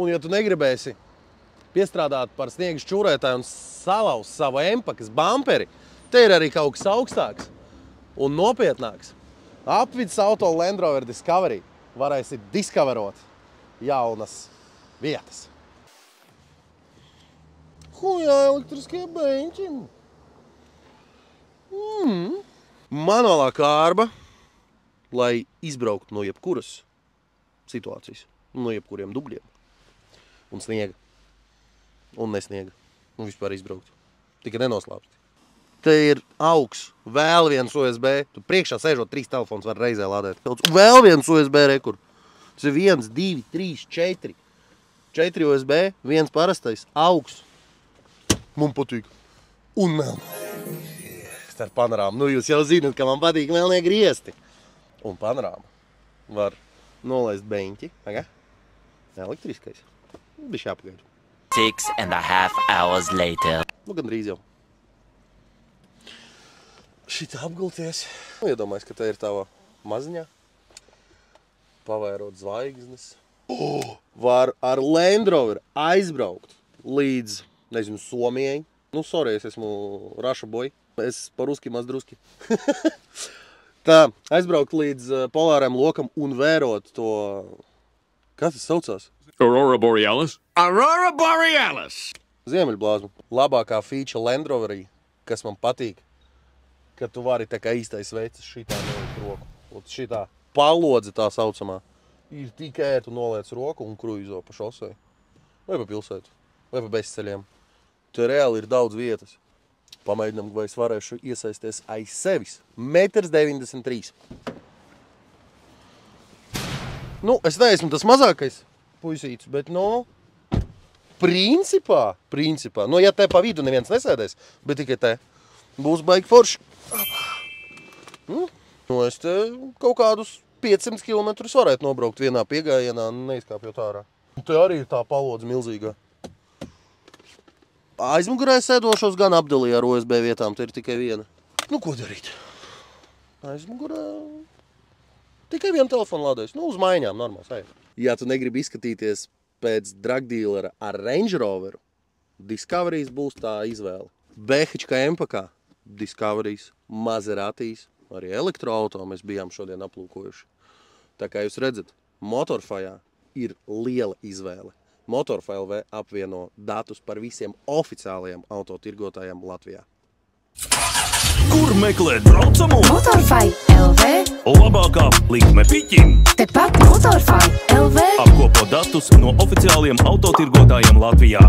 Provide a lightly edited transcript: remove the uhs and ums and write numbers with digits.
Un ja tu negribēsi piestrādāt par sniega šķūrētāju un salauz savu empakas bamperi, te ir arī kaut kas augstāks un nopietnāks. Apvidus auto Land Rover Discovery varēsi diskaverot jaunas vietas. Jā, elektriskie beņķi. Manuālā kārba, lai izbrauktu no jebkuras situācijas, no jebkuriem dubļiem. Un sniega. Un nesniega. Un vispār izbrauktu. Tikai nenoslāpsti. Te ir augs, vēl viens USB. Tu priekšā sēžot 3 telefons var reizē lādēt. Vēl viens USB rekur. Tas ir 1, 2, 3, 4. 4 USB, viens parastais, augs. Man patīk. Un melnie. Ar panorāmu. Nu, jūs jau zināt, ka man patīk melnie griesti. Un panorāma var nolaist beņķi. Aga? Elektriskais. Bišķi apgaidu. 6.5 hours later. Nu, gandrīz jau. Šitā apgulties. Nu, iedomājies, ka te ir tava maziņā. Pavērot zvaigznes. Var ar Land Rover aizbraukt līdz, nezinu, Somijai. Nu, sorry, es esmu Raša boy. Es par-ruski maz druski. Tā, aizbraukt līdz polārajam lokam un vērot to... Kā tas saucās? Aurora Borealis? Aurora Borealis! Ziemeļblāzma. Labākā feature Land Roverī, kas man patīk, ka tu vari tā kā īstais veids šitā nolikt roku. Un šitā palodze tā saucamā. Ir tikai tu noliec roku un kruizo pa šosei. Vai pa pilsētu. Vai pa bezceļiem. Te reāli ir daudz vietas. Pamēģinām, vai es varēšu iesaisties aiz sevis. 1,93 m. Nu, es neesmu tas mazākais puisīts, bet, nu, principā, nu, ja te pa vidu neviens nesēdēs, bet tikai te, būs baigi forši. Nu, es te kaut kādus 500 km varētu nobraukt vienā piegājienā, neizkāpjot ārā. Te arī ir tā palodze milzīgā. Aizmugurē sēdošos gan apdalīja ar USB vietām, te ir tikai viena. Nu, ko darīt? Aizmugurē tikai vienu telefonu lādēs. Nu, uz maiņām, normāls, ej. Ja tu negribi izskatīties pēc dragdīlera ar Range Roveru, Discoverys būs tā izvēle. Behička empakā, Discoverys, Maseratīs, arī elektroauto mēs bijām šodien aplūkojuši. Tā kā jūs redzat, Motorfajā ir liela izvēle. Motorfai LV apvieno datus par visiem oficiālajiem autotirgotājiem Latvijā. Kur meklēt braucamo? Motorfai LV. Labākā likme piķim. Tepat Motorfai LV. Apkopo datus no oficiālajiem autotirgotājiem Latvijā.